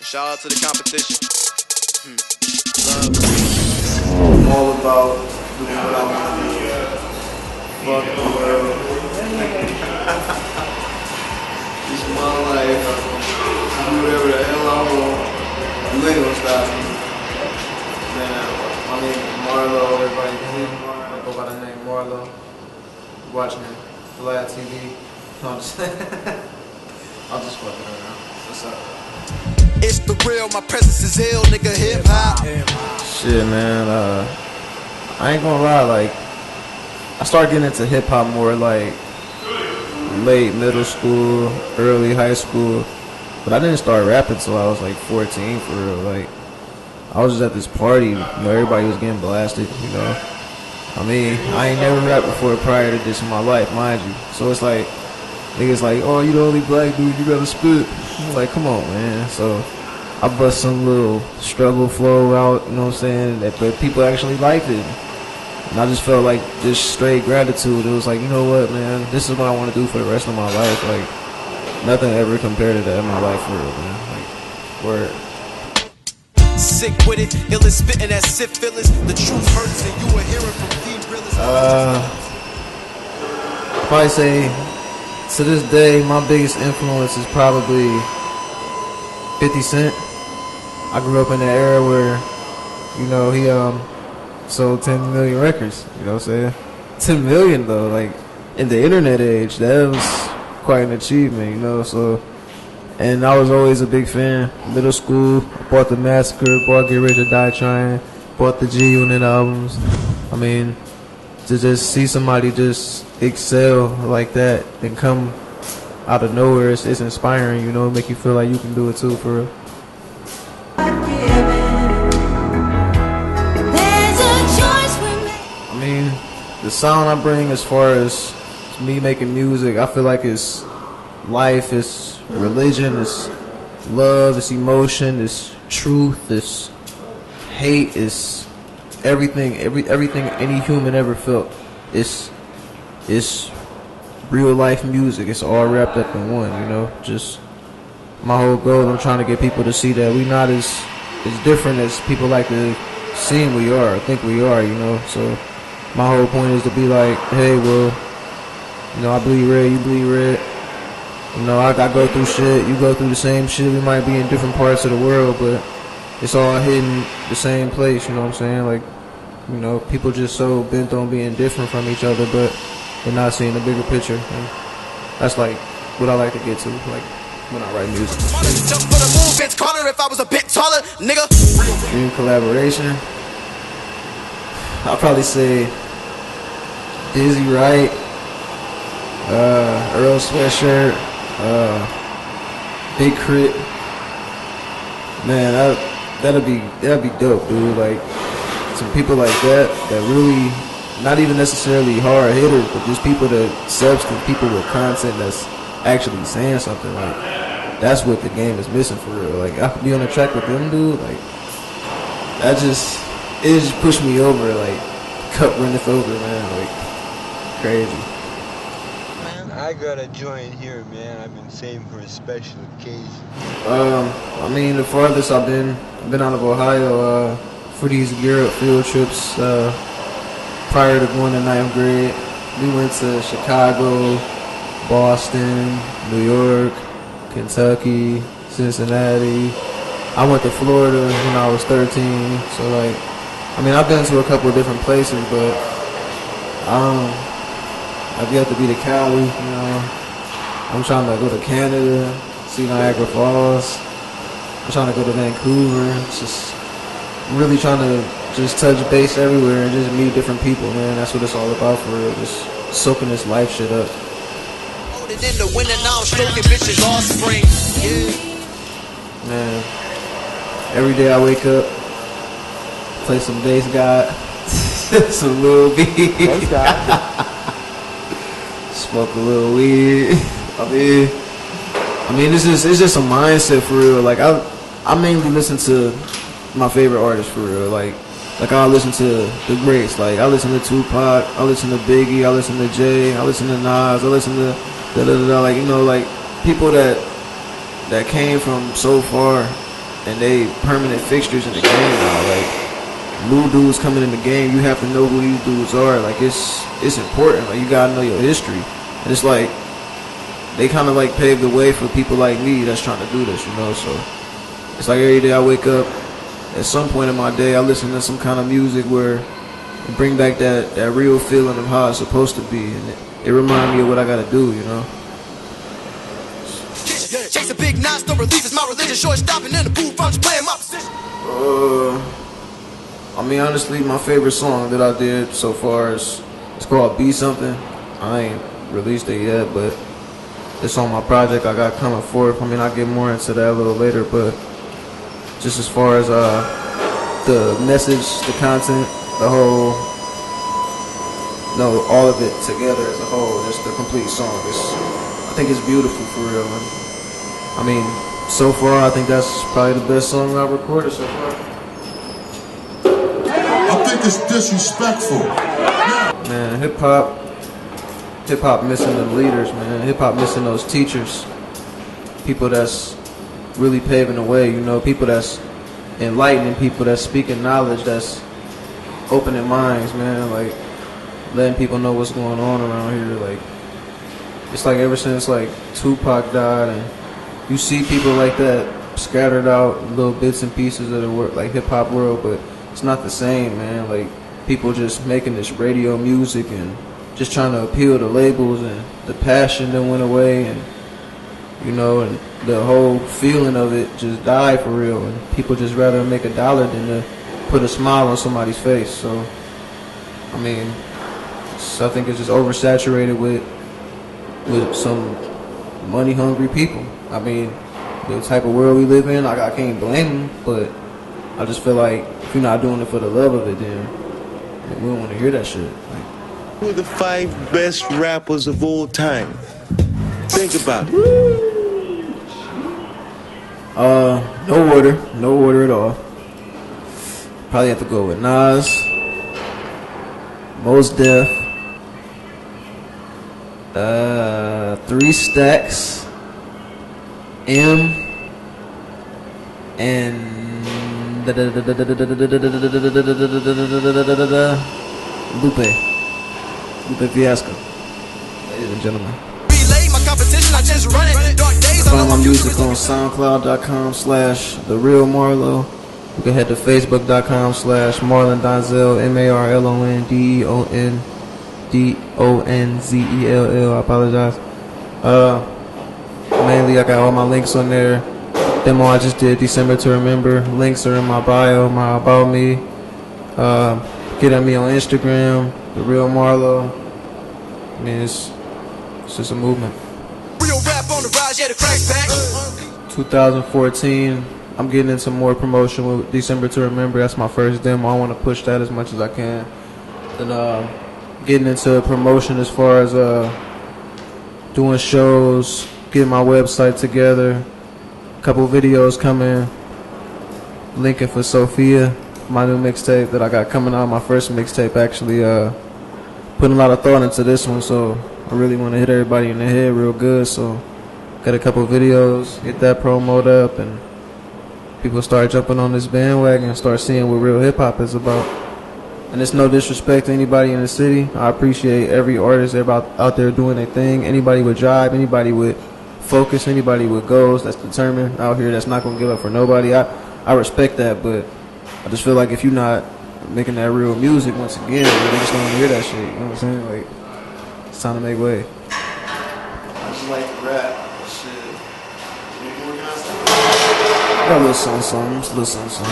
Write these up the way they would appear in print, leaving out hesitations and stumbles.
Shout out to the competition. I'm all about doing what I want to do. Fuck the world. It's my life. I do whatever the hell I want. You ain't gonna stop me. Man, my name is Marlow. Everybody can hear me. I go by the name Marlow. Watching Vlad TV. No, I'm just I'm just fucking around. What's up? It's the real, my presence is ill, nigga, hip hop. Shit, man, I ain't gonna lie, like, I started getting into hip hop more like late middle school, early high school, but I didn't start rapping until I was like 14 for real. Like, I was just at this party, you know, everybody was getting blasted, you know. I mean, I ain't never rapped before prior to this in my life, mind you. So it's like, niggas like, oh, you the only black dude, you gotta spit. I'm like, come on, man. So I bust some little struggle flow out, you know what I'm saying? But people actually liked it. And I just felt like just straight gratitude. It was like, you know what, man? This is what I want to do for the rest of my life. Like, nothing ever compared to that in my life for real, man. Like, word. Sick with it, ill is spitting that syphilis. The truth hurts and you are hearing from the realest. Probably say, to this day, my biggest influence is probably 50 Cent. I grew up in an era where, you know, he sold 10 million records, you know what I'm saying? 10 million though, like, in the internet age, that was quite an achievement, you know, so, and I was always a big fan. Middle school, I bought The Massacre, bought Get Rich or Die Trying, bought the G-Unit albums. I mean, to just see somebody just excel like that and come out of nowhere, it's inspiring, you know, make you feel like you can do it too, for real. I mean, the sound I bring as far as me making music, I feel like it's life, it's religion, it's love, it's emotion, it's truth, it's hate, it's everything, everything any human ever felt. It's real life music. It's all wrapped up in one, you know. Just my whole goal, I'm trying to get people to see that we not as different as people like to seem we are, or think we are, you know. So my whole point is to be like, hey, well, you know, I bleed red, you bleed red. You know, I go through shit, you go through the same shit. We might be in different parts of the world, but it's all hidden the same place, you know what I'm saying? Like, you know, people just so bent on being different from each other, but they're not seeing the bigger picture. And that's like what I like to get to, like when I write music. Jump for the move, it's harder if I was a bit taller, nigga. Dream collaboration, I'll probably say Dizzy Wright, Earl Sweatshirt, Big Crit. Man, that'd be dope, dude. Like, some people like that really, not even necessarily hard hitters, but just people that substance, people with content that's actually saying something. Like, that's what the game is missing for real. Like, I could be on the track with them, dude. Like, it just pushed me over. Like, cup runneth over, man. Like, crazy. I got a joint here, man. I've been saving for a special occasion. I mean, the farthest I've been out of Ohio for these gear up field trips. Prior to going to 9th grade, we went to Chicago, Boston, New York, Kentucky, Cincinnati. I went to Florida when I was 13. So, like, I mean, I've been to a couple of different places, but I've yet to be to Cali, you know. I'm trying to go to Canada, see Niagara Falls. I'm trying to go to Vancouver. It's just really trying to just touch base everywhere and just meet different people, man. That's what it's all about for real. Just soaking this life shit up. In the winter now, stroking bitches offspring. Yeah. Man, every day I wake up, play some bass god, some Lil B. Smoke a little weed. I mean, it's just a mindset for real. Like, I mainly listen to my favorite artists for real. Like I listen to the greats. Like, I listen to Tupac, I listen to Biggie, I listen to Jay, I listen to Nas, I listen to like, you know, like people that came from so far and they permanent fixtures in the game now. Like new dudes coming in the game, you have to know who these dudes are. Like it's important. Like you gotta know your history. And it's like they kind of like paved the way for people like me that's trying to do this, you know. So it's like every day I wake up, at some point in my day, I listen to some kind of music where it bring back that real feeling of how it's supposed to be, and it reminds me of what I gotta do, you know. Chase a big non-stop relief is my religion. Short stopping in the booth, I'm just playing my position. I mean, honestly, my favorite song that I did so far is it's called Be Something. I ain't released it yet, but it's on my project I got coming forth. I mean, I'll get more into that a little later, but just as far as the message, the content, the whole, no, all of it together as a whole, just the complete song. I think it's beautiful for real. I mean, so far, I think that's probably the best song I've recorded so far. I think it's disrespectful. Man, hip hop missing the leaders, man. Hip hop missing those teachers, people that's really paving the way, you know, people that's enlightening people, that's speaking knowledge, that's opening minds, man, like letting people know what's going on around here. Like it's like ever since like Tupac died, and you see people like that scattered out little bits and pieces of the work, like hip hop world, but it's not the same, man. Like people just making this radio music and just trying to appeal to labels, and the passion that went away, and you know, and the whole feeling of it just died for real, and people just rather make a dollar than to put a smile on somebody's face. So I mean, I think it's just oversaturated with some money hungry people. I mean, the type of world we live in, I can't blame them, but I just feel like if you're not doing it for the love of it, then we don't want to hear that shit. Like, who are the 5 best rappers of all time? Think about it. No order at all. Probably have to go with Nas, Mos Def, 3 Stacks, and Lupe Fiasco. Ladies and gentlemen. Find my music on SoundCloud.com/The Real Marlow. You can head to Facebook.com/Marlon Donzel, MarlonDonzel. I apologize. Mainly I got all my links on there. Demo I just did, December to Remember. Links are in my bio, my About Me. Get at me on Instagram, The Real Marlow. I mean, it's just a movement. Real rap on the rise, yeah, the crack's back. 2014, I'm getting into more promotion with December to Remember. That's my first demo. I want to push that as much as I can. Then getting into promotion as far as doing shows, getting my website together, a couple videos coming, linking for Sophia, my new mixtape that I got coming out, my first mixtape actually. Putting a lot of thought into this one, so I really want to hit everybody in the head real good. So got a couple videos, get that promoed up, and people start jumping on this bandwagon and start seeing what real hip hop is about. And it's no disrespect to anybody in the city. I appreciate every artist out there doing their thing. Anybody with drive, anybody with focus, anybody with goals that's determined out here, that's not gonna give up for nobody. I respect that, but I just feel like if you're not making that real music, once again, they just don't want to hear that shit. You know what I'm saying? Like, it's time to make way. I just like to rap. Shit. Got a little something, just a little something.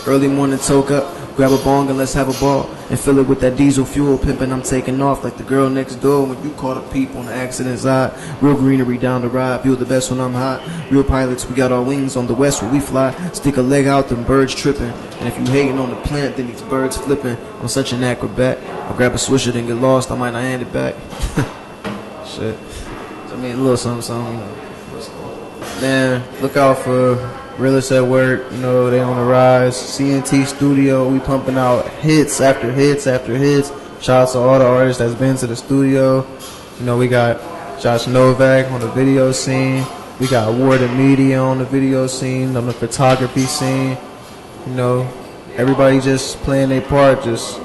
Early morning toke up, grab a bong and let's have a ball, and fill it with that diesel fuel, pimpin', I'm taking off like the girl next door when you caught a peep on the accident side. Real greenery down the ride, feel the best when I'm hot. Real pilots, we got our wings on the west where we fly. Stick a leg out, them birds tripping, and if you hating on the plant, then these birds flipping. I'm such an acrobat, I'll grab a swisher then get lost, I might not hand it back. Shit. So, I mean, a little something, you know. Man, look out for Realest at Work, you know, they on the rise. C&T studio, we pumping out hits after hits after hits. Shout out to all the artists that's been to the studio. You know, we got Josh Novak on the video scene. We got awarded media on the video scene, on the photography scene. You know, everybody just playing their part. Just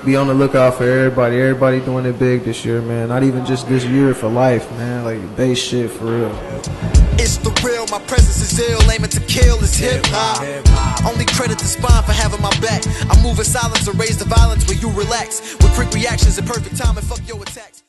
be on the lookout for everybody. Everybody doing it big this year, man. Not even just this year, for life, man. Like bass shit for real. It's the real, my presence is ill, aiming to kill is hip-hop. Only credit to Spawn for having my back. I move in silence and raise the violence where you relax. With quick reactions and perfect time and fuck your attacks.